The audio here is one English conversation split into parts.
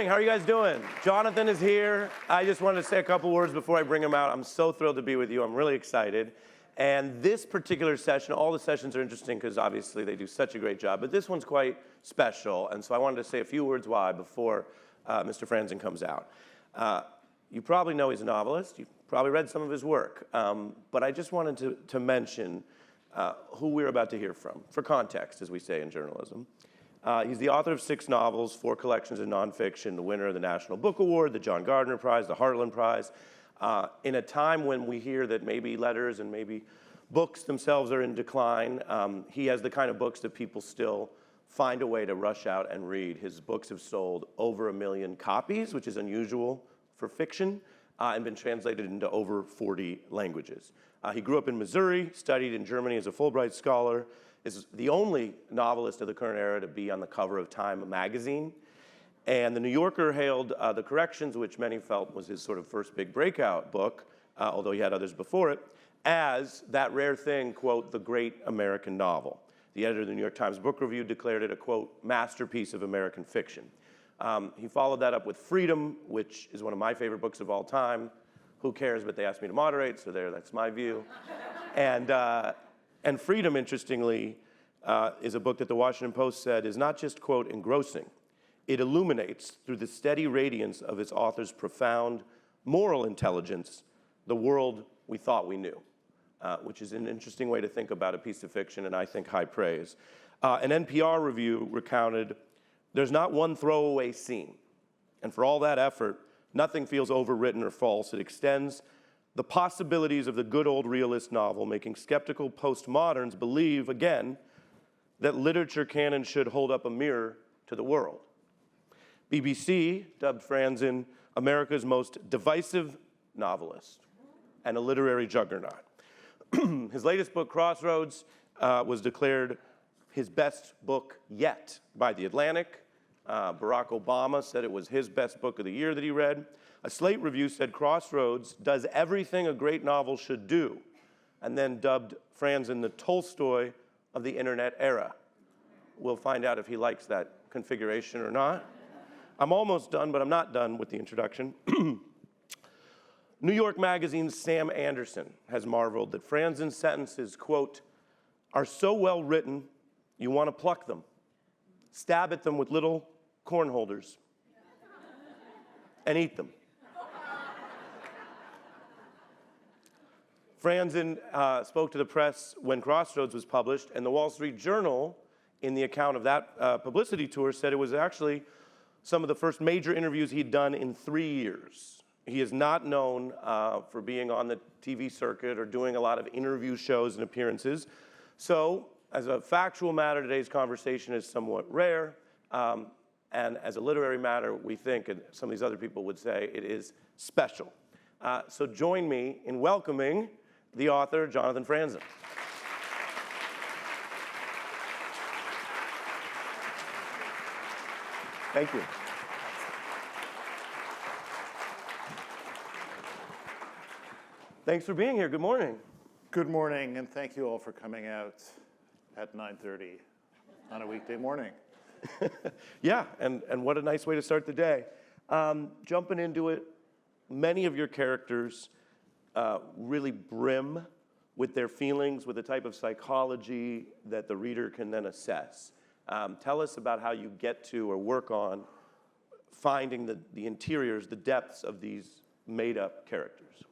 morning, how are you guys doing? Jonathan is here. I just wanted to say a couple words before I bring him out. I'm so thrilled to be with you. I'm really excited. And this particular session, all the sessions are interesting because obviously they do such a great job, but this one's quite special. And so I wanted to say a few words why before Mr. Franzen comes out. You probably know he's a novelist. You've probably read some of his work. But I just wanted to mention who we're about to hear from, for context, as we say in journalism. He's the author of 6 novels, 4 collections of nonfiction, the winner of the National Book Award, the John Gardner Prize, the Heartland Prize. In a time when we hear that maybe letters and maybe books themselves are in decline, he has the kind of books that people still find a way to rush out and read. His books have sold over 1 million copies, which is unusual for fiction, and been translated into over 40 languages. He grew up in Missouri, studied in Germany as a Fulbright scholar, is the only novelist of the current era to be on the cover of Time magazine. And the New Yorker hailed The Corrections, which many felt was his sort of first big breakout book, although he had others before it, as that rare thing, quote, the great American novel. The editor of the New York Times Book Review declared it a, quote, masterpiece of American fiction. He followed that up with Freedom, which is one of my favorite books of all time. Who cares, but they asked me to moderate, so that's my view. And Freedom, interestingly, is a book that the Washington Post said is not just, quote, engrossing. It illuminates, through the steady radiance of its author's profound moral intelligence, the world we thought we knew, which is an interesting way to think about a piece of fiction, and I think high praise. An NPR review recounted, there's not one throwaway scene. And for all that effort, nothing feels overwritten or false. It extends the possibilities of the good old realist novel, making skeptical postmoderns believe, again, that literature canon should hold up a mirror to the world. BBC dubbed Franzen America's most divisive novelist and a literary juggernaut. His latest book, Crossroads, was declared his best book yet by The Atlantic. Barack Obama said it was his best book of the year that he read. A Slate review said Crossroads does everything a great novel should do, and then dubbed Franzen the Tolstoy of the internet era. We'll find out if he likes that configuration or not. I'm almost done, but I'm not done with the introduction. New York Magazine's Sam Anderson has marveled that Franzen's sentences, quote, are so well written, you want to pluck them, stab at them with little corn holders, and eat them. Franzen spoke to the press when Crossroads was published, and the Wall Street Journal, in the account of that publicity tour, said it was actually some of the first major interviews he'd done in 3 years. He is not known for being on the TV circuit or doing a lot of interview shows and appearances. So, as a factual matter, today's conversation is somewhat rare. And as a literary matter, we think, and some of these other people would say, it is special. So join me in welcoming the author, Jonathan Franzen. Thank you. Thanks for being here. Good morning. Good morning, and thank you all for coming out at 9:30 on a weekday morning. Yeah, and what a nice way to start the day. Jumping into it, many of your characters really brim with their feelings, with a type of psychology that the reader can then assess. Tell us about how you get to or work on finding the interiors, the depths of these made-up characters.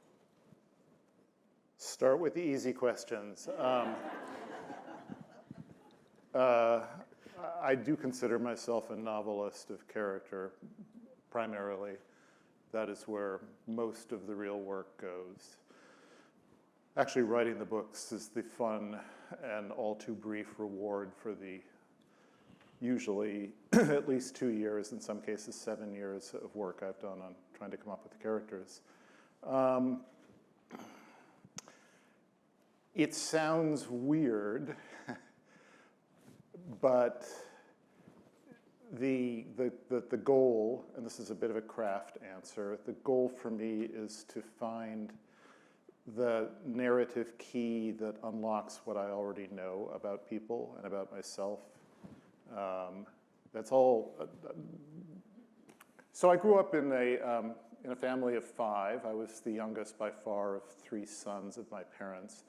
Start with the easy questions. I do consider myself a novelist of character, primarily. That is where most of the real work goes. Actually, writing the books is the fun and all too brief reward for the usually at least 2 years, in some cases 7 years of work I've done on trying to come up with the characters. It sounds weird, but the goal, and this is a bit of a craft answer, the goal for me is to find the narrative key that unlocks what I already know about people and about myself. That's all. So I grew up in a family of 5. I was the youngest by far of 3 sons of my parents.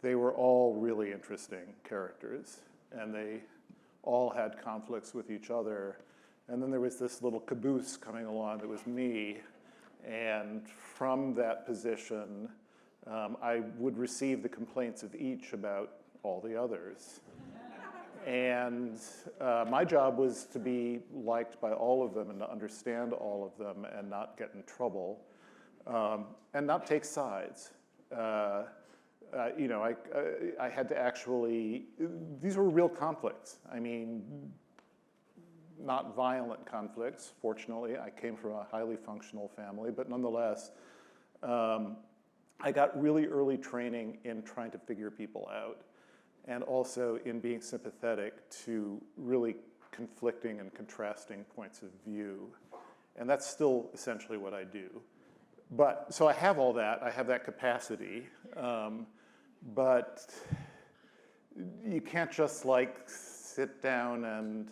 They were all really interesting characters, and they all had conflicts with each other. And then there was this little caboose coming along that was me, and from that position, I would receive the complaints of each about all the others. And my job was to be liked by all of them and to understand all of them and not get in trouble and not take sides. You know, I had to actually, these were real conflicts. I mean, not violent conflicts, fortunately. I came from a highly functional family, but nonetheless, I got really early training in trying to figure people out, and also in being sympathetic to really conflicting and contrasting points of view. And that's still essentially what I do. But, so I have all that, I have that capacity, but you can't just like sit down and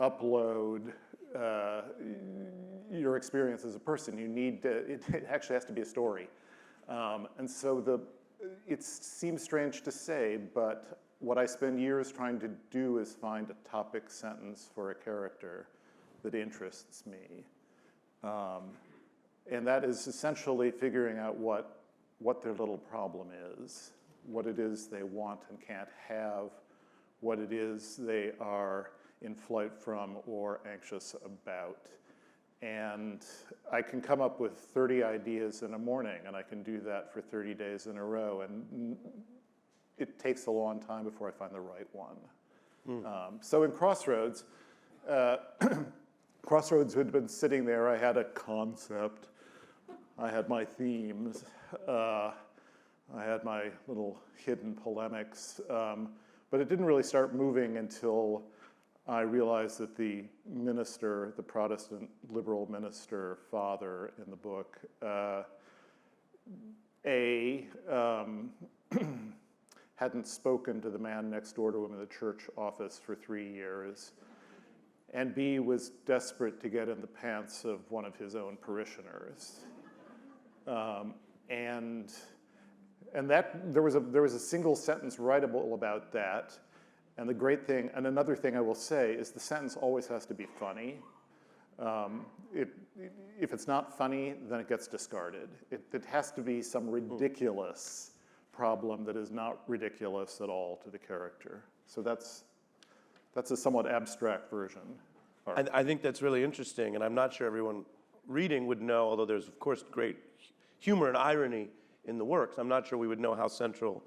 upload your experience as a person. You need to, it actually has to be a story. And so it seems strange to say, but what I spend years trying to do is find a topic sentence for a character that interests me. And that is essentially figuring out what their little problem is, what it is they want and can't have, what it is they are in flight from or anxious about. And I can come up with 30 ideas in a morning, and I can do that for 30 days in a row, and it takes a long time before I find the right one. So in Crossroads, Crossroads had been sitting there. I had a concept. I had my themes. I had my little hidden polemics. But it didn't really start moving until I realized that the minister, the Protestant liberal minister father in the book, hadn't spoken to the man next door to him in the church office for 3 years, and B, was desperate to get in the pants of one of his own parishioners. And that there was a single sentence writable about that. And the great thing, and another thing I will say, is the sentence always has to be funny. If it's not funny, then it gets discarded. It has to be some ridiculous problem that is not ridiculous at all to the character. So that's a somewhat abstract version. I think that's really interesting, and I'm not sure everyone reading would know, although there's, of course, great humor and irony in the works. I'm not sure we would know how central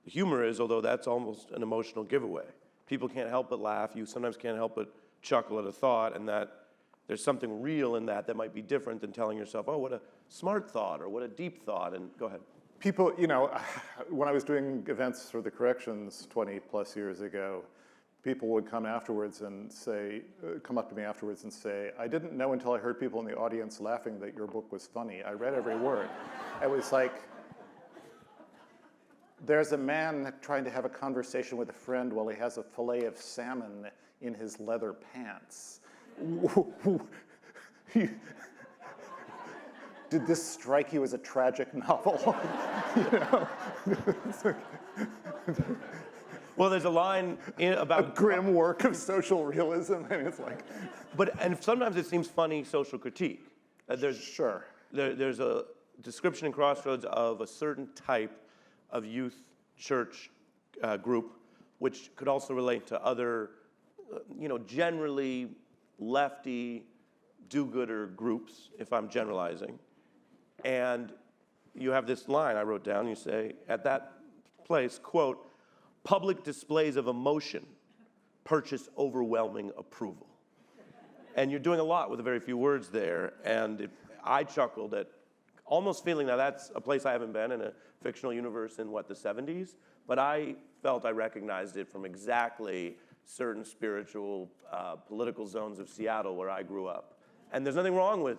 the humor is, although that's almost an emotional giveaway. People can't help but laugh. You sometimes can't help but chuckle at a thought, and that there's something real in that might be different than telling yourself, oh, what a smart thought, or what a deep thought, and go ahead. People, you know, when I was doing events for the corrections 20 plus years ago, people would come afterwards and say, come up to me afterwards and say, I didn't know until I heard people in the audience laughing that your book was funny. I read every word. It was like, there's a man trying to have a conversation with a friend while he has a fillet of salmon in his leather pants. Did this strike you as a tragic novel? You know? Well, there's a line about a grim work of social realism. I mean, it's like, and sometimes it seems funny social critique. Sure. There's a description in Crossroads of a certain type of youth church group, which could also relate to other, generally lefty do-gooder groups, if I'm generalizing. And you have this line I wrote down. You say, at that place, quote, public displays of emotion purchase overwhelming approval. And you're doing a lot with a very few words there. And I chuckled at almost feeling that that's a place I haven't been in a fictional universe in, the 70s? But I felt I recognized it from exactly certain spiritual, political zones of Seattle where I grew up. And there's nothing wrong with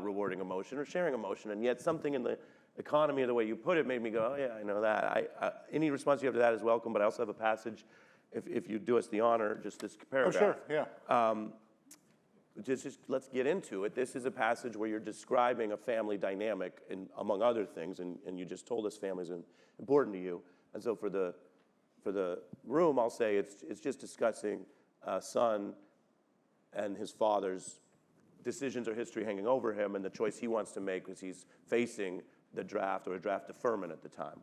rewarding emotion or sharing emotion, and yet something in the economy of the way you put it made me go, oh yeah, I know that. Any response you have to that is welcome, but I also have a passage, if you do us the honor, just this paragraph. Oh, sure, yeah. just let's get into it. This is a passage where you're describing a family dynamic, and among other things, and you just told us family is important to you. And so for the room, I'll say it's just discussing a son and his father's decisions or history hanging over him, and the choice he wants to make as he's facing the draft or a draft deferment at the time.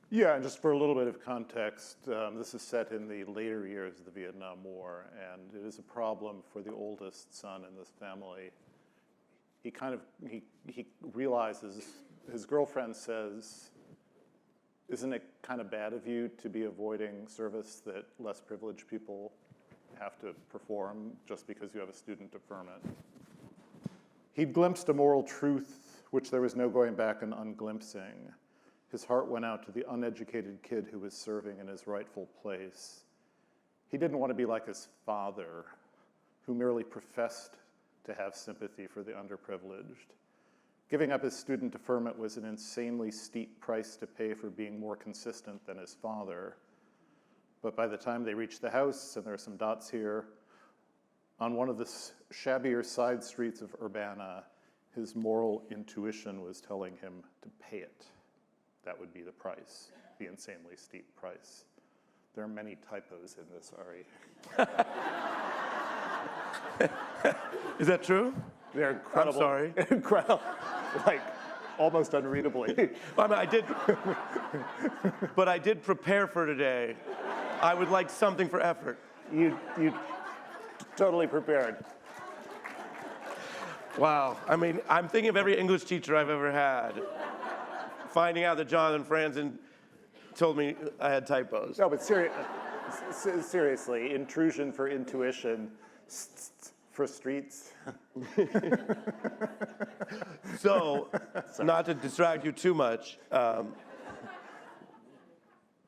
Yeah, and just for a little bit of context, this is set in the later years of the Vietnam War, and it is a problem for the oldest son in this family. He realizes, his girlfriend says, isn't it kind of bad of you to be avoiding service that less privileged people have to perform just because you have a student deferment? He'd glimpsed a moral truth which there was no going back and unglimpsing. His heart went out to the uneducated kid who was serving in his rightful place. He didn't want to be like his father, who merely professed to have sympathy for the underprivileged. Giving up his student deferment was an insanely steep price to pay for being more consistent than his father. But by the time they reached the house, and there are some dots here, on one of the shabbier side streets of Urbana, his moral intuition was telling him to pay it. That would be the price, the insanely steep price. There are many typos in this, Ari. Is that true? They're incredible. I'm sorry. Incredible, like almost unreadably. Well, I mean, but I did prepare for today. I would like something for effort. You totally prepared. Wow. I mean, I'm thinking of every English teacher I've ever had, finding out that Jonathan Franzen told me I had typos. No, but seriously, intrusion for intuition, for streets. So, not to distract you too much,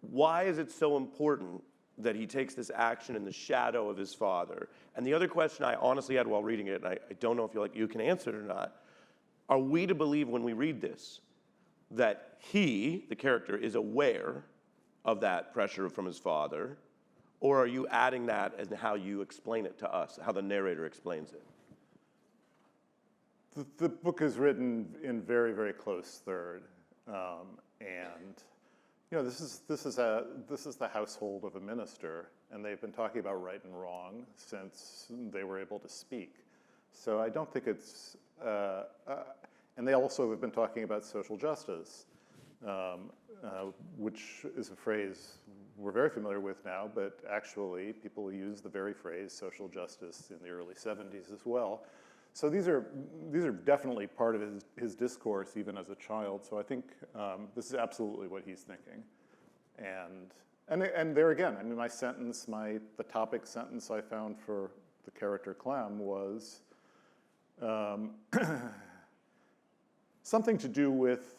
why is it so important that he takes this action in the shadow of his father? And the other question I honestly had while reading it, and I don't know if you can answer it or not, are we to believe when we read this that he, the character, is aware of that pressure from his father, or are you adding that as how you explain it to us, how the narrator explains it? The book is written in very, very close third, and you know, this is the household of a minister, and they've been talking about right and wrong since they were able to speak. So I don't think it's, and they also have been talking about social justice, which is a phrase we're very familiar with now, but actually people use the very phrase social justice in the early 70s as well. So these are definitely part of his discourse even as a child. So I think this is absolutely what he's thinking. And there again, I mean, the topic sentence I found for the character Clem was something to do with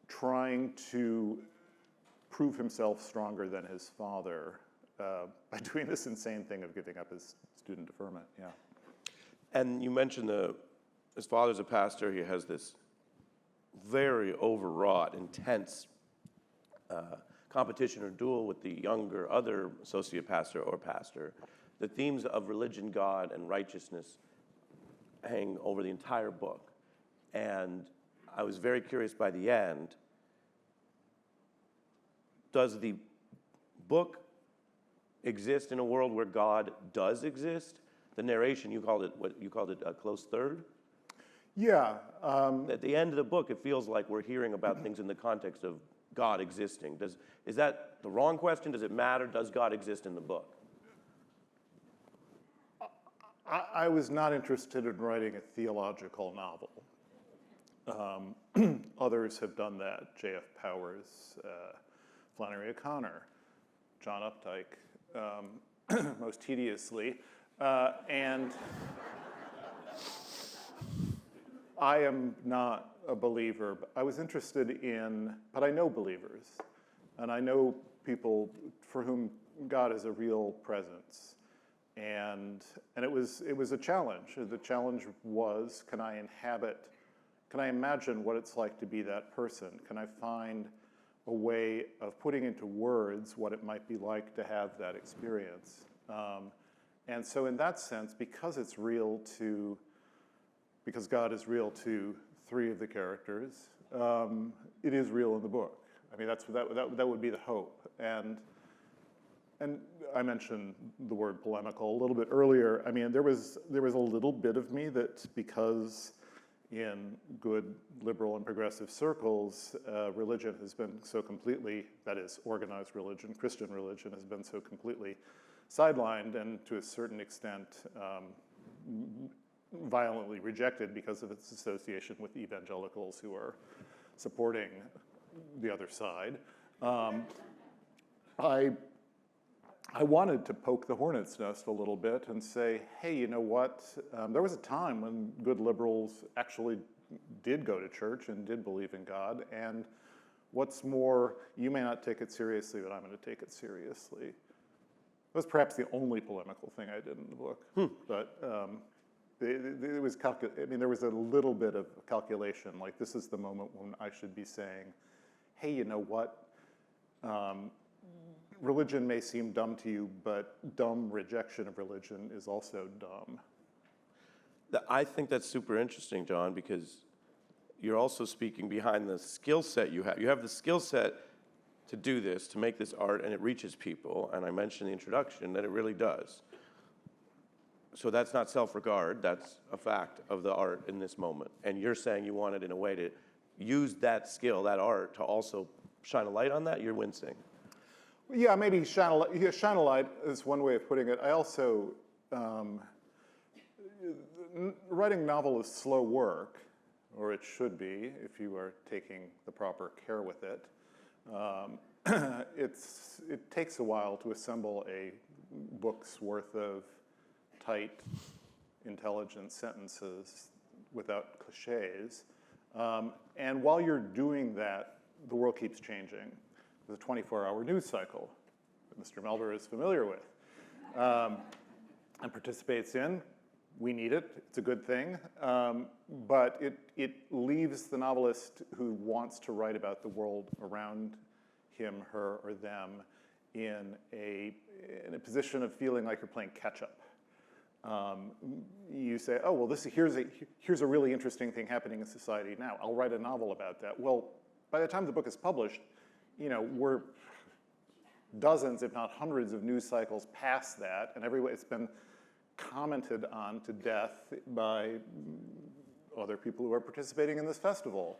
trying to prove himself stronger than his father by doing this insane thing of giving up his student deferment, yeah. And you mentioned his father's a pastor. He has this very overwrought, intense competition or duel with the younger other associate pastor or pastor. The themes of religion, God, and righteousness hang over the entire book. And I was very curious by the end, does the book exist in a world where God does exist? The narration, you called it a close third? Yeah. At the end of the book, it feels like we're hearing about things in the context of God existing. Is that the wrong question? Does it matter? Does God exist in the book? I was not interested in writing a theological novel. Others have done that. J.F. Powers, Flannery O'Connor, John Updike, most tediously. And I am not a believer. I was interested but I know believers. And I know people for whom God is a real presence. And it was a challenge. The challenge was, can I imagine what it's like to be that person? Can I find a way of putting into words what it might be like to have that experience? And so in that sense, because God is real to three of the characters, it is real in the book. I mean, that would be the hope. And I mentioned the word polemical a little bit earlier. I mean, there was a little bit of me that, because in good liberal and progressive circles, religion has been so completely, that is, organized religion, Christian religion, has been so completely sidelined and to a certain extent violently rejected because of its association with evangelicals who are supporting the other side. I wanted to poke the hornet's nest a little bit and say, hey, you know what? There was a time when good liberals actually did go to church and did believe in God. And what's more, you may not take it seriously, but I'm going to take it seriously. It was perhaps the only polemical thing I did in the book. But it was there was a little bit of calculation. Like, this is the moment when I should be saying, hey, you know what? Religion may seem dumb to you, but dumb rejection of religion is also dumb. I think that's super interesting, John, because you're also speaking behind the skill set you have. You have the skill set to do this, to make this art, and it reaches people. And I mentioned in the introduction that it really does. So that's not self-regard, that's a fact of the art in this moment. And you're saying you wanted, in a way, to use that skill, that art, to also shine a light on that? You're wincing. Yeah, maybe shine a light is one way of putting it. I also, writing novel is slow work, or it should be, if you are taking the proper care with it. It takes a while to assemble a book's worth of tight, intelligent sentences without cliches. And while you're doing that, the world keeps changing. There's a 24-hour news cycle that Mr. Melber is familiar with and participates in. We need it. It's a good thing. But it leaves the novelist who wants to write about the world around him, her, or them in a position of feeling like you're playing catch-up. You say, oh, well, here's a really interesting thing happening in society now. I'll write a novel about that. Well, by the time the book is published, we're dozens, if not hundreds, of news cycles past that, and it's been commented on to death by other people who are participating in this festival.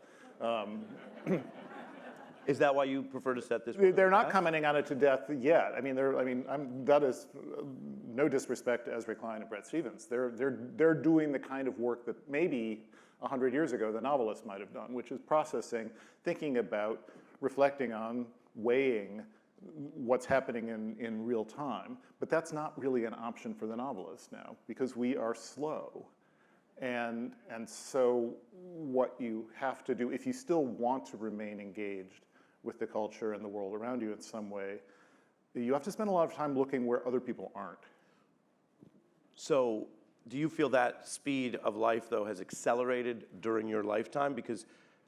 Is that why you prefer to set this? They're not commenting on it to death yet. That is no disrespect to Ezra Klein and Bret Stephens. They're doing the kind of work that maybe 100 years ago the novelist might have done, which is processing, thinking about, reflecting on, weighing what's happening in real time. But that's not really an option for the novelist now, because we are slow. And so what you have to do, if you still want to remain engaged with the culture and the world around you in some way, you have to spend a lot of time looking where other people aren't. So do you feel that speed of life, though, has accelerated during your lifetime? Because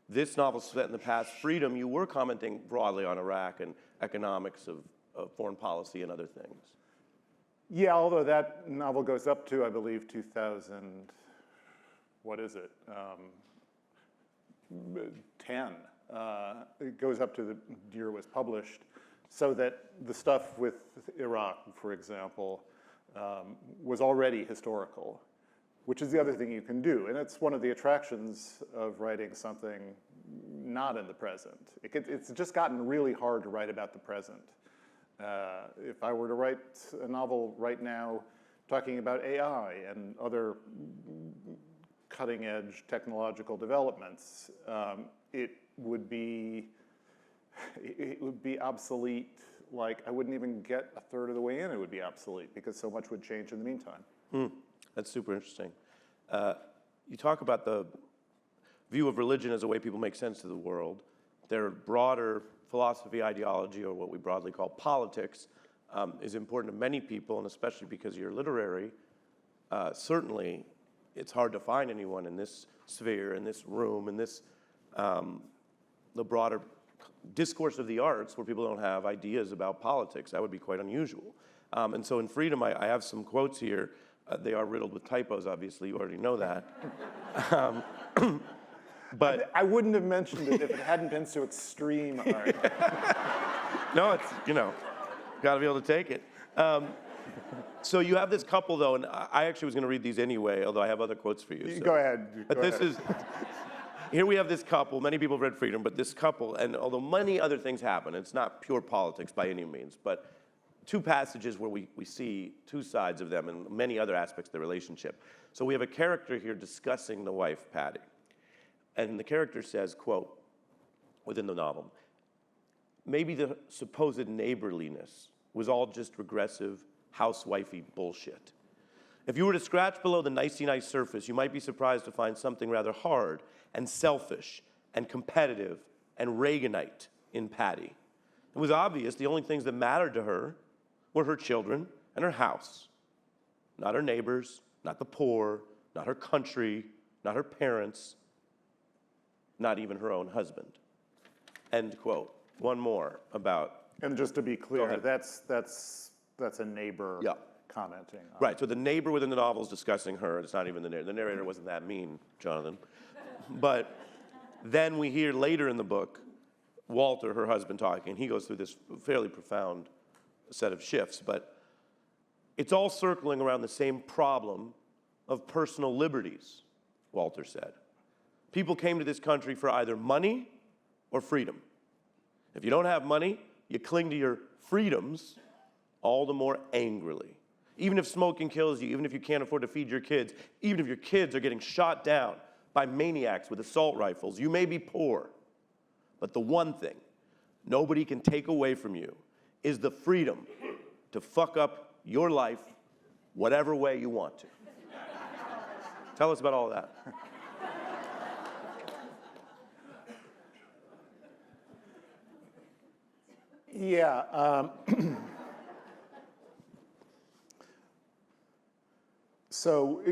this novel set in the past, Freedom, you were commenting broadly on Iraq and economics of foreign policy and other things. Yeah, although that novel goes up to, I believe, 2000, what is it, 10. It goes up to the year it was published, so that the stuff with Iraq, for example, was already historical, which is the other thing you can do. And it's one of the attractions of writing something not in the present. It's just gotten really hard to write about the present. If I were to write a novel right now talking about AI and other cutting-edge technological developments, it would be obsolete. Like, I wouldn't even get a third of the way in, it would be obsolete, because so much would change in the meantime. That's super interesting. You talk about the view of religion as a way people make sense of the world. Their broader philosophy, ideology, or what we broadly call politics, is important to many people, and especially because you're literary. Certainly, it's hard to find anyone in this sphere, in this room, in this the broader discourse of the arts where people don't have ideas about politics. That would be quite unusual. And so in Freedom, I have some quotes here. They are riddled with typos, obviously. You already know that. But I wouldn't have mentioned it if it hadn't been so extreme, Art. no, it's, got to be able to take it. So you have this couple, though, and I actually was going to read these anyway, although I have other quotes for you. So. Go ahead. But this is, here we have this couple. Many people have read Freedom, but this couple, and although many other things happen, it's not pure politics by any means, but two passages where we see two sides of them and many other aspects of the relationship. So we have a character here discussing the wife, Patty. And the character says, quote, within the novel, maybe the supposed neighborliness was all just regressive, housewifey bullshit. If you were to scratch below the nicey-nice surface, you might be surprised to find something rather hard and selfish and competitive and Reaganite in Patty. It was obvious the only things that mattered to her were her children and her house. Not her neighbors, not the poor, not her country, not her parents, not even her own husband. End quote. One more about... And just to be clear, that's a neighbor commenting on. Right, so the neighbor within the novel is discussing her. It's not even the narrator. The narrator wasn't that mean, Jonathan. But then we hear later in the book, Walter, her husband, talking, and he goes through this fairly profound set of shifts. But it's all circling around the same problem of personal liberties, Walter said. People came to this country for either money or freedom. If you don't have money, you cling to your freedoms all the more angrily. Even if smoking kills you, even if you can't afford to feed your kids, even if your kids are getting shot down by maniacs with assault rifles, you may be poor. But the one thing nobody can take away from you is the freedom to fuck up your life whatever way you want to. Tell us about all of that. Yeah. So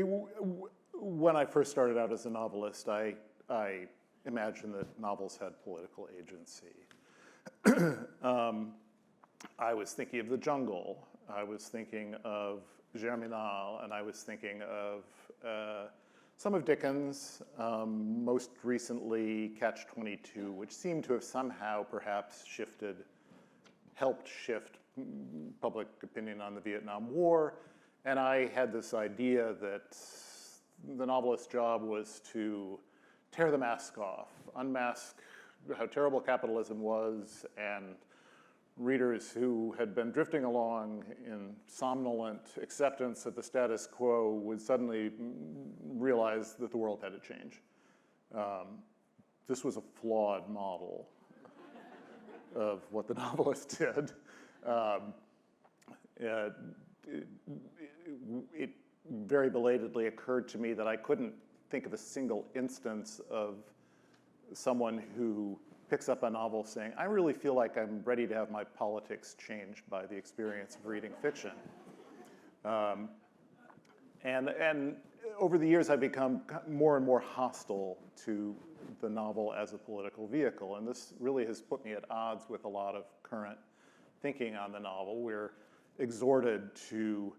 when I first started out as a novelist, I imagined that novels had political agency. I was thinking of The Jungle. I was thinking of Germinal, and I was thinking of some of Dickens, most recently Catch-22, which seemed to have somehow perhaps helped shift public opinion on the Vietnam War. And I had this idea that the novelist's job was to tear the mask off, unmask how terrible capitalism was, and readers who had been drifting along in somnolent acceptance of the status quo would suddenly realize that the world had to change. This was a flawed model of what the novelist did. It very belatedly occurred to me that I couldn't think of a single instance of someone who picks up a novel saying, I really feel like I'm ready to have my politics changed by the experience of reading fiction. And over the years, I've become more and more hostile to the novel as a political vehicle. And this really has put me at odds with a lot of current thinking on the novel. We're exhorted to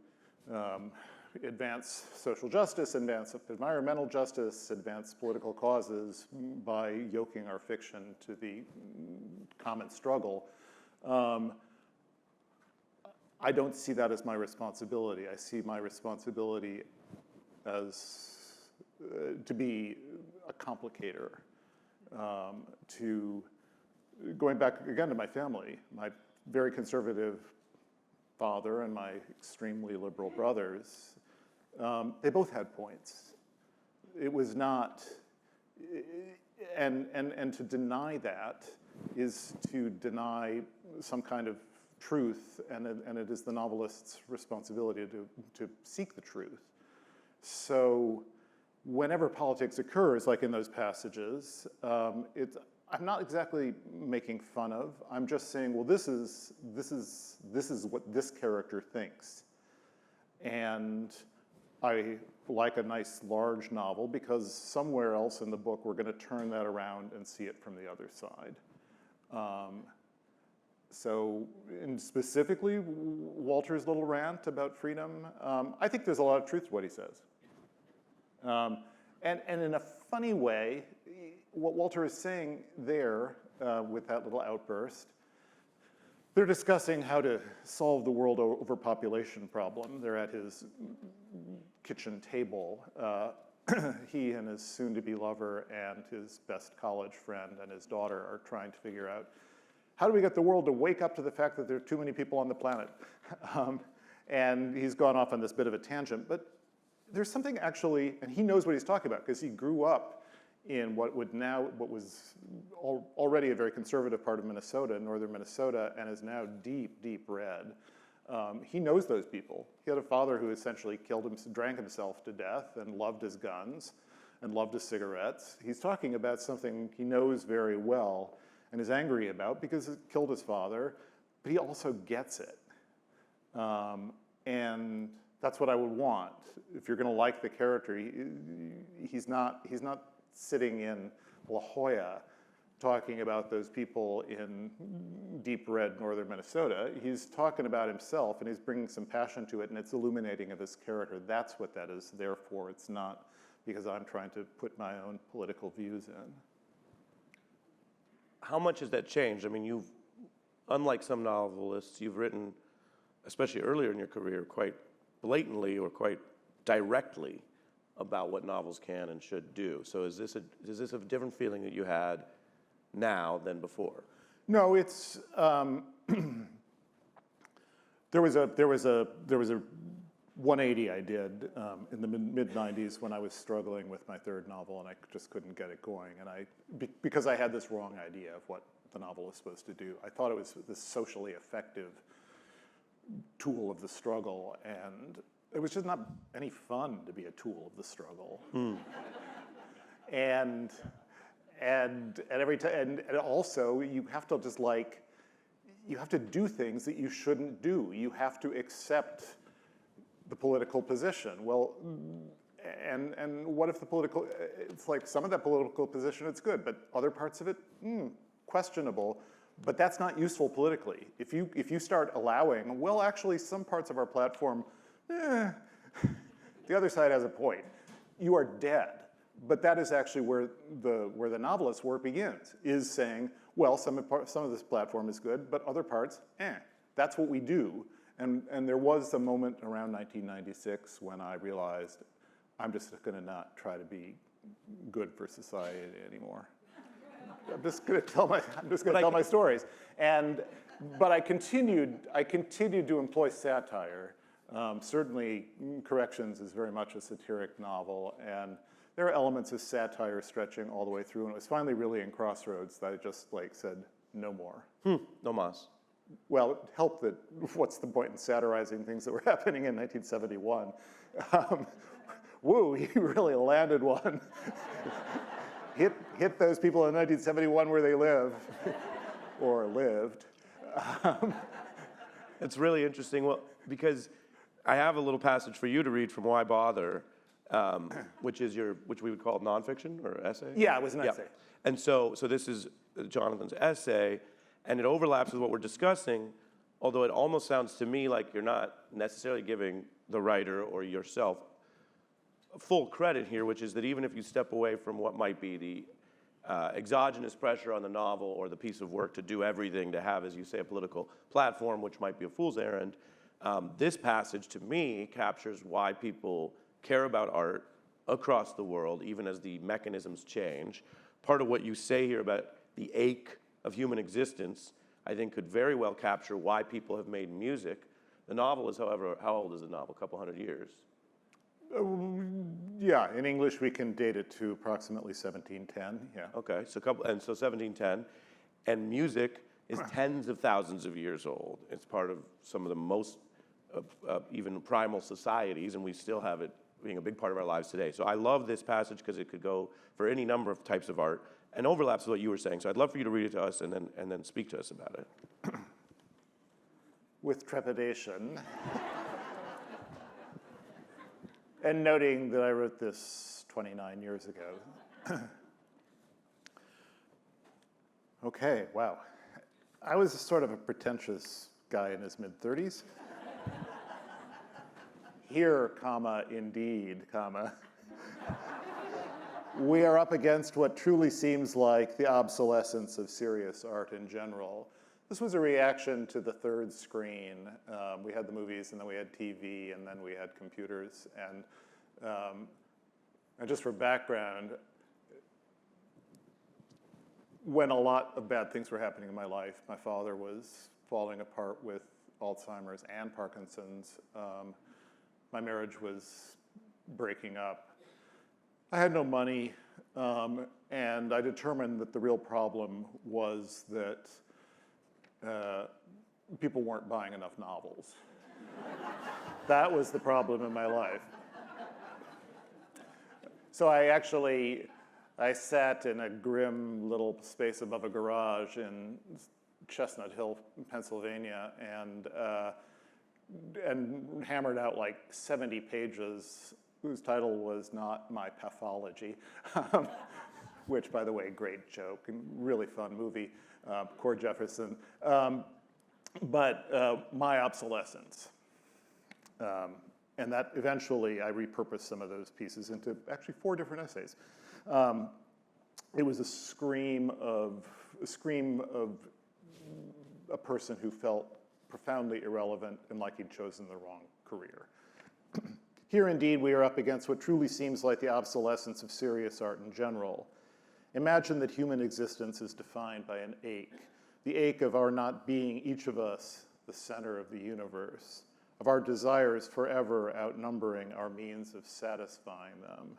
advance social justice, advance environmental justice, advance political causes by yoking our fiction to the common struggle. I don't see that as my responsibility. I see my responsibility as to be a complicator, to going back again to my family, my very conservative father and my extremely liberal brothers, they both had points. It was not, and to deny that is to deny some kind of truth, and it is the novelist's responsibility to seek the truth. So whenever politics occurs, like in those passages, I'm not exactly making fun of. I'm just saying, well, this is what this character thinks. And I like a nice large novel because somewhere else in the book we're going to turn that around and see it from the other side. And specifically, Walter's little rant about freedom, I think there's a lot of truth to what he says. And in a funny way, what Walter is saying there with that little outburst, they're discussing how to solve the world overpopulation problem. They're at his kitchen table. He and his soon-to-be lover and his best college friend and his daughter are trying to figure out, how do we get the world to wake up to the fact that there are too many people on the planet? And he's gone off on this bit of a tangent, but there's something actually, and he knows what he's talking about because he grew up in what was already a very conservative part of Minnesota, northern Minnesota, and is now deep, deep red. He knows those people. He had a father who essentially drank himself to death and loved his guns and loved his cigarettes. He's talking about something he knows very well and is angry about because it killed his father, but he also gets it. And that's what I would want. If you're going to like the character, he's not sitting in La Jolla talking about those people in deep red northern Minnesota. He's talking about himself, and he's bringing some passion to it, and it's illuminating of his character. That's what that is there for. It's not because I'm trying to put my own political views in. How much has that changed? I mean, unlike some novelists, you've written, especially earlier in your career, quite blatantly or quite directly about what novels can and should do. So is this a different feeling that you had now than before? No, it's there was a 180 I did in the mid '90s when I was struggling with my third novel and I just couldn't get it going, and because I had this wrong idea of what the novel was supposed to do. I thought it was this socially effective tool of the struggle, and it was just not any fun to be a tool of the struggle. And every time, and also you have to you have to do things that you shouldn't do. You have to accept the political position. Well, and what if it's like some of that political position, it's good, but other parts of it, questionable. But that's not useful politically. If you start allowing, well, actually, some parts of our platform, the other side has a point. You are dead. But that is actually where the novelist's work begins, is saying, well, some of this platform is good, but other parts, that's what we do. And there was a moment around 1996 when I realized I'm just going to not try to be good for society anymore. I'm just going to tell my stories. But I continued to employ satire. Certainly, Corrections is very much a satiric novel, and there are elements of satire stretching all the way through, and it was finally really in Crossroads that I just said, no more. No mas. Well, it helped that what's the point in satirizing things that were happening in 1971? Woo, he really landed one. hit those people in 1971 where they live, or lived. It's really interesting, well, because I have a little passage for you to read from Why Bother, which we would call nonfiction or essay? Yeah, it was an essay. And so this is Jonathan's essay, and it overlaps with what we're discussing, although it almost sounds to me like you're not necessarily giving the writer or yourself full credit here, which is that even if you step away from what might be the exogenous pressure on the novel or the piece of work to do everything, to have, as you say, a political platform, which might be a fool's errand, this passage to me captures why people care about art across the world, even as the mechanisms change. Part of what you say here about the ache of human existence, I think could very well capture why people have made music. The novel is, however, how old is the novel? A couple hundred years? Yeah, in English we can date it to approximately 1710, yeah. Okay, so 1710, and music is tens of thousands of years old. It's part of some of the most even primal societies, and we still have it being a big part of our lives today. So I love this passage because it could go for any number of types of art and overlaps with what you were saying. So I'd love for you to read it to us and then speak to us about it. With trepidation. And noting that I wrote this 29 years ago. Okay, wow. I was sort of a pretentious guy in his mid-30s. Here, comma, indeed, comma. We are up against what truly seems like the obsolescence of serious art in general. This was a reaction to the third screen. We had the movies, and then we had TV, and then we had computers. And just for background, when a lot of bad things were happening in my life, my father was falling apart with Alzheimer's and Parkinson's. My marriage was breaking up. I had no money, and I determined that the real problem was that people weren't buying enough novels. That was the problem in my life. So I sat in a grim little space above a garage in Chestnut Hill, Pennsylvania, and hammered out like 70 pages whose title was not My Pathology, which, by the way, great joke and really fun movie, Cord Jefferson, but My Obsolescence. And that eventually I repurposed some of those pieces into actually 4 different essays. It was a scream of a person who felt profoundly irrelevant and like he'd chosen the wrong career. Here, indeed, we are up against what truly seems like the obsolescence of serious art in general. Imagine that human existence is defined by an ache, the ache of our not being, each of us, the center of the universe, of our desires forever outnumbering our means of satisfying them.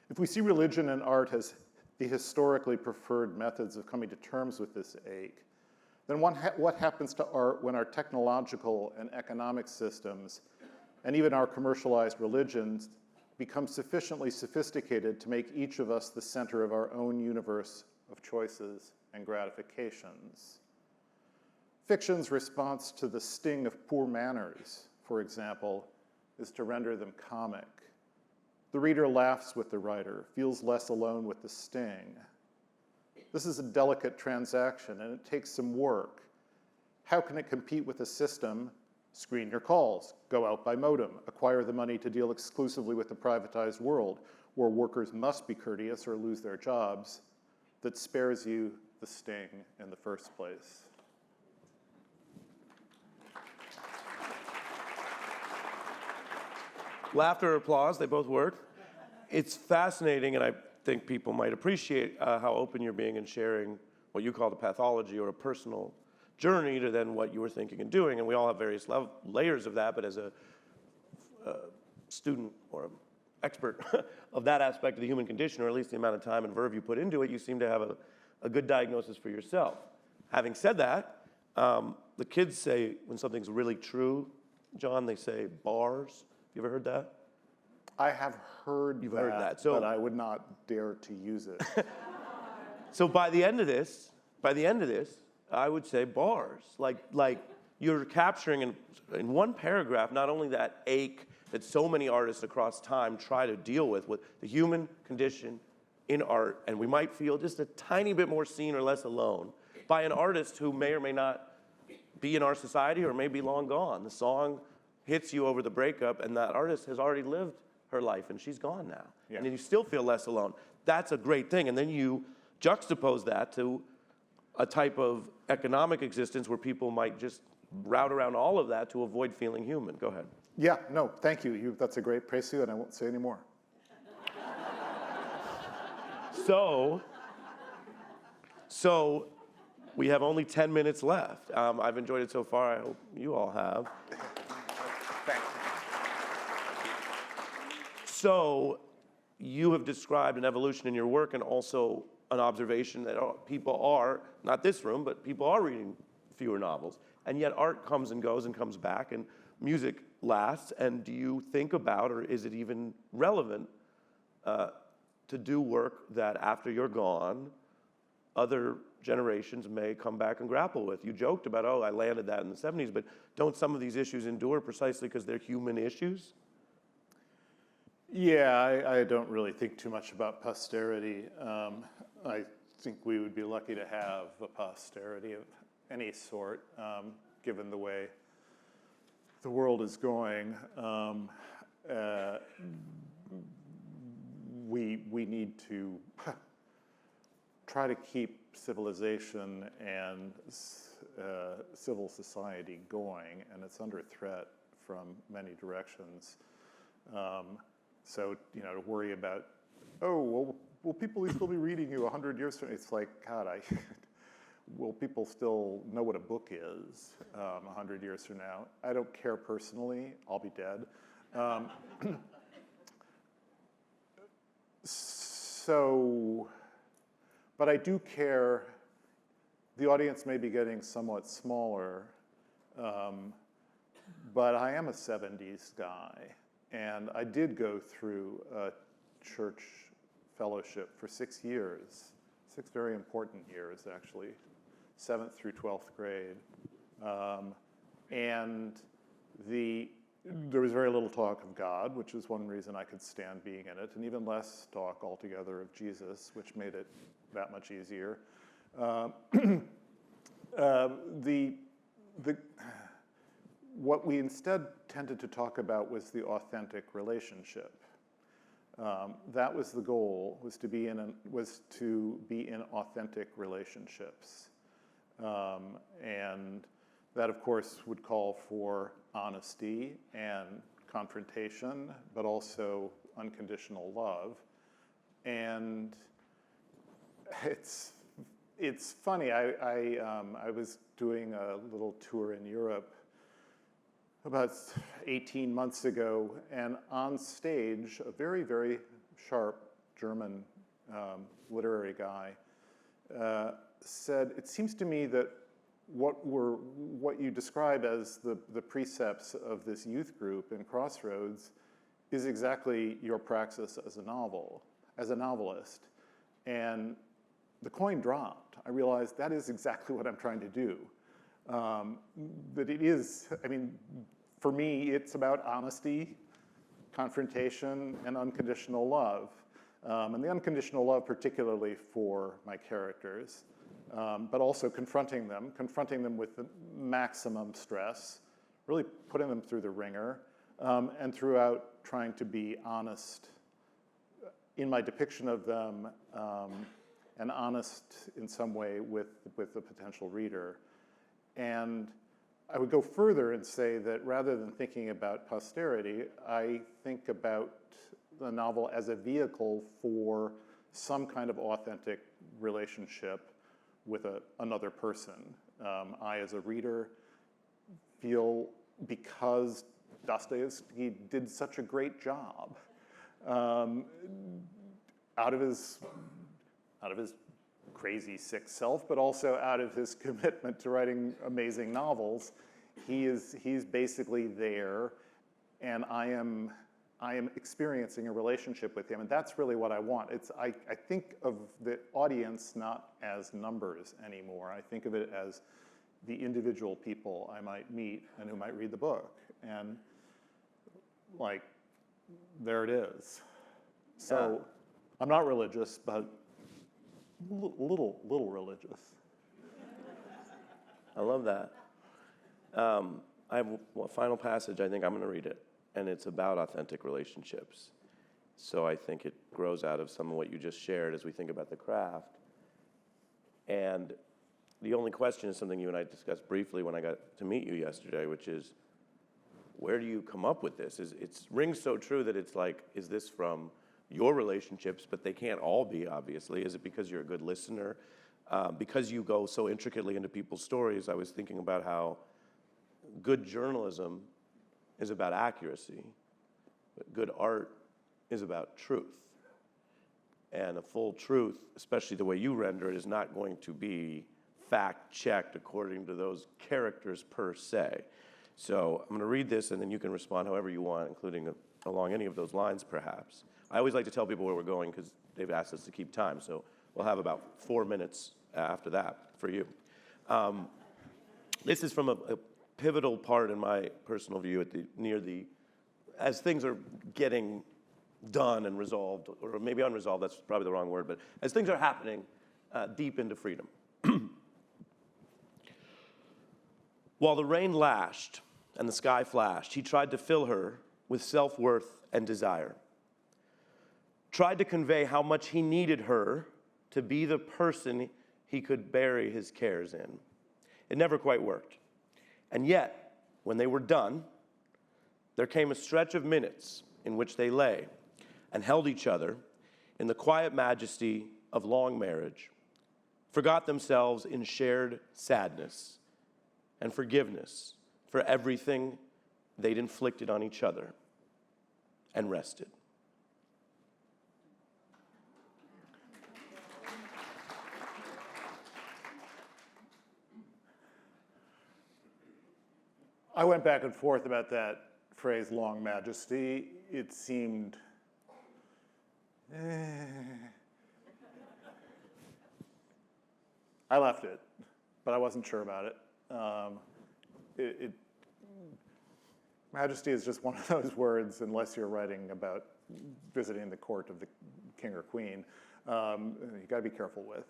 If we see religion and art as the historically preferred methods of coming to terms with this ache, then what happens to art when our technological and economic systems and even our commercialized religions become sufficiently sophisticated to make each of us the center of our own universe of choices and gratifications? Fiction's response to the sting of poor manners, for example, is to render them comic. The reader laughs with the writer, feels less alone with the sting. This is a delicate transaction, and it takes some work. How can it compete with a system? Screen your calls, go out by modem, acquire the money to deal exclusively with the privatized world, where workers must be courteous or lose their jobs, that spares you the sting in the first place. Laughter or applause, they both work. It's fascinating, and I think people might appreciate how open you're being and sharing what you call the pathology or a personal journey to then what you were thinking and doing. And we all have various layers of that, but as a student or an expert of that aspect of the human condition, or at least the amount of time and verve you put into it, you seem to have a good diagnosis for yourself. Having said that, the kids say when something's really true, John, they say bars. You ever heard that? I have heard that, so, but I would not dare to use it. So by the end of this, I would say bars. Like you're capturing in one paragraph not only that ache that so many artists across time try to deal with the human condition in art, and we might feel just a tiny bit more seen or less alone by an artist who may or may not be in our society or may be long gone. The song hits you over the breakup, and that artist has already lived her life, and she's gone now. Yeah. And then you still feel less alone. That's a great thing. And then you juxtapose that to a type of economic existence where people might just route around all of that to avoid feeling human. Go ahead. Yeah, no, thank you. That's a great praise to you, and I won't say any more. So we have only 10 minutes left. I've enjoyed it so far. I hope you all have. Thanks. So you have described an evolution in your work and also an observation that people are, not this room, but people are reading fewer novels. And yet art comes and goes and comes back, and music lasts. And do you think about, or is it even relevant, to do work that after you're gone, other generations may come back and grapple with? You joked about, I landed that in the 70s, but don't some of these issues endure precisely because they're human issues? Yeah, I don't really think too much about posterity. I think we would be lucky to have a posterity of any sort, given the way the world is going. We need to try to keep civilization and civil society going, and it's under threat from many directions. So, to worry about, will people still be reading you 100 years from now? It's like, God, will people still know what a book is 100 years from now? I don't care personally. I'll be dead. But I do care. The audience may be getting somewhat smaller, but I am a 70s guy, and I did go through a church fellowship for 6 years, 6 very important years, actually, 7th through 12th grade. And there was very little talk of God, which is one reason I could stand being in it, and even less talk altogether of Jesus, which made it that much easier. What we instead tended to talk about was the authentic relationship. That was the goal, was to be in authentic relationships. And that, of course, would call for honesty and confrontation, but also unconditional love. And it's funny. I was doing a little tour in Europe about 18 months ago, and on stage, a very, very sharp German literary guy said, "It seems to me that what you describe as the precepts of this youth group in Crossroads is exactly your praxis as a novelist." And the coin dropped. I realized that is exactly what I'm trying to do. That it is, for me, it's about honesty, confrontation, and unconditional love. And the unconditional love particularly for my characters, but also confronting them with the maximum stress, really putting them through the ringer, and throughout trying to be honest in my depiction of them, and honest in some way with the potential reader. And I would go further and say that rather than thinking about posterity, I think about the novel as a vehicle for some kind of authentic relationship with another person. I, as a reader, feel, because Dostoevsky did such a great job, out of his crazy, sick self, but also out of his commitment to writing amazing novels, he's basically there, and I am experiencing a relationship with him, and that's really what I want. I think of the audience not as numbers anymore. I think of it as the individual people I might meet and who might read the book, and there it is. So I'm not religious, but little religious. I love that. I have a final passage. I think I'm going to read it, and it's about authentic relationships. So I think it grows out of some of what you just shared as we think about the craft. And the only question is something you and I discussed briefly when I got to meet you yesterday, which is, where do you come up with this? It rings so true that it's like, is this from your relationships? But they can't all be, obviously. Is it because you're a good listener? Because you go so intricately into people's stories, I was thinking about how good journalism is about accuracy, but good art is about truth. And a full truth, especially the way you render it, is not going to be fact-checked according to those characters per se. So I'm going to read this, and then you can respond however you want, including along any of those lines, perhaps. I always like to tell people where we're going because they've asked us to keep time, so we'll have about 4 minutes after that for you. This is from a pivotal part in my personal view as things are getting done and resolved, or maybe unresolved, that's probably the wrong word, but as things are happening deep into freedom. While the rain lashed and the sky flashed, he tried to fill her with self-worth and desire. Tried to convey how much he needed her to be the person he could bury his cares in. It never quite worked. And yet, when they were done, there came a stretch of minutes in which they lay and held each other in the quiet majesty of long marriage, forgot themselves in shared sadness and forgiveness for everything they'd inflicted on each other, and rested. I went back and forth about that phrase, long majesty. It seemed, I left it, but I wasn't sure about it. Majesty is just one of those words, unless you're writing about visiting the court of the king or queen, you gotta be careful with.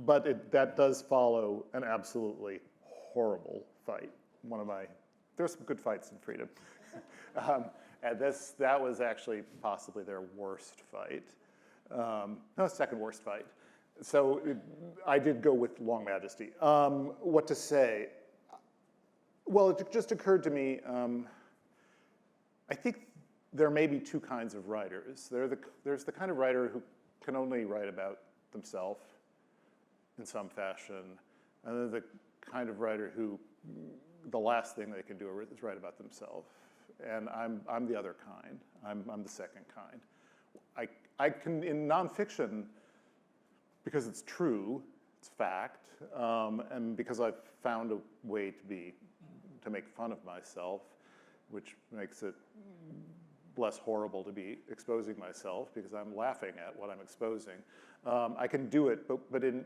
But that does follow an absolutely horrible fight. There's some good fights in freedom. And that was actually possibly their worst fight. No, second worst fight. So I did go with long majesty. What to say? Well, it just occurred to me, I think there may be two kinds of writers. There's the kind of writer who can only write about themselves in some fashion, and then the kind of writer who the last thing they can do is write about themselves. And I'm the other kind. I'm the second kind. I can, in nonfiction, because it's true, it's fact, and because I've found a way to make fun of myself, which makes it less horrible to be exposing myself because I'm laughing at what I'm exposing. I can do it, but in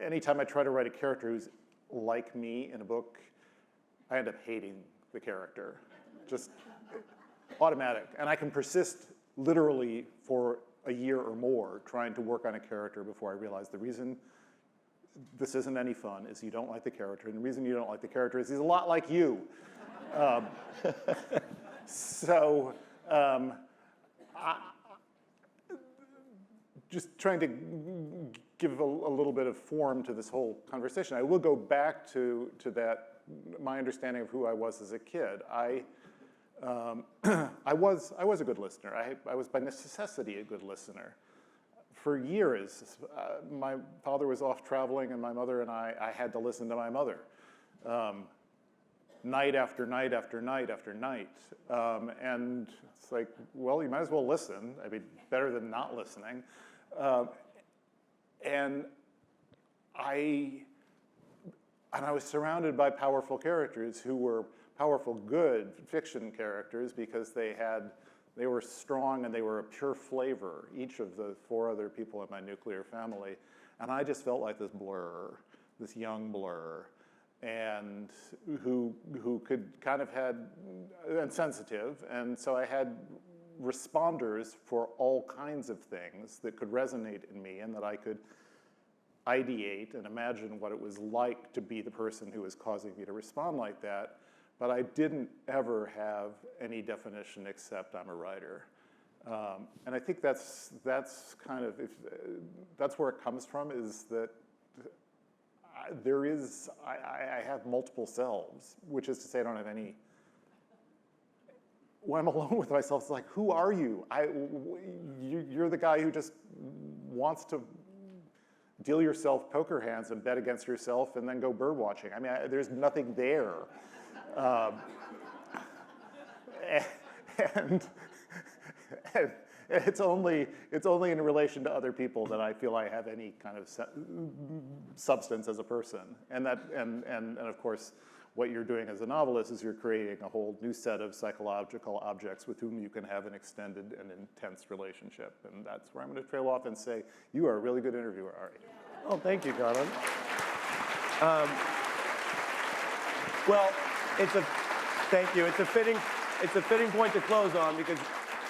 anytime I try to write a character who's like me in a book, I end up hating the character, just automatic. And I can persist literally for a year or more trying to work on a character before I realize the reason this isn't any fun is you don't like the character, and the reason you don't like the character is he's a lot like you. Just trying to give a little bit of form to this whole conversation. I will go back to that, my understanding of who I was as a kid. I was a good listener. I was by necessity a good listener. For years, my father was off traveling, and my mother and I had to listen to my mother. Night after night after night after night. And it's like, well, you might as well listen. I mean, better than not listening. And I was surrounded by powerful characters who were powerful, good fiction characters because they were strong and they were a pure flavor, each of the 4 other people in my nuclear family. And I just felt like this blur, this young blur, and who could kind of and sensitive. And so I had responders for all kinds of things that could resonate in me and that I could ideate and imagine what it was like to be the person who was causing me to respond like that. But I didn't ever have any definition except I'm a writer. And I think that's kind of, that's where it comes from, is that I have multiple selves, which is to say I don't have any. When I'm alone with myself, it's like, who are you? You're the guy who just wants to deal yourself poker hands and bet against yourself and then go bird watching. I mean, there's nothing there. And it's only in relation to other people that I feel I have any kind of substance as a person. And of course, what you're doing as a novelist is you're creating a whole new set of psychological objects with whom you can have an extended and intense relationship. And that's where I'm going to trail off and say, you are a really good interviewer, Ari. Oh, thank you, Jonathan. Well, thank you. It's a fitting point to close on, because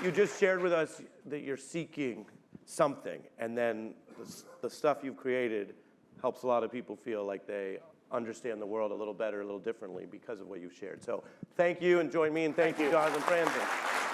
you just shared with us that you're seeking something, and then the stuff you've created helps a lot of people feel like they understand the world a little better, a little differently because of what you've shared. So thank you, and join me in thanking Jonathan Franzen.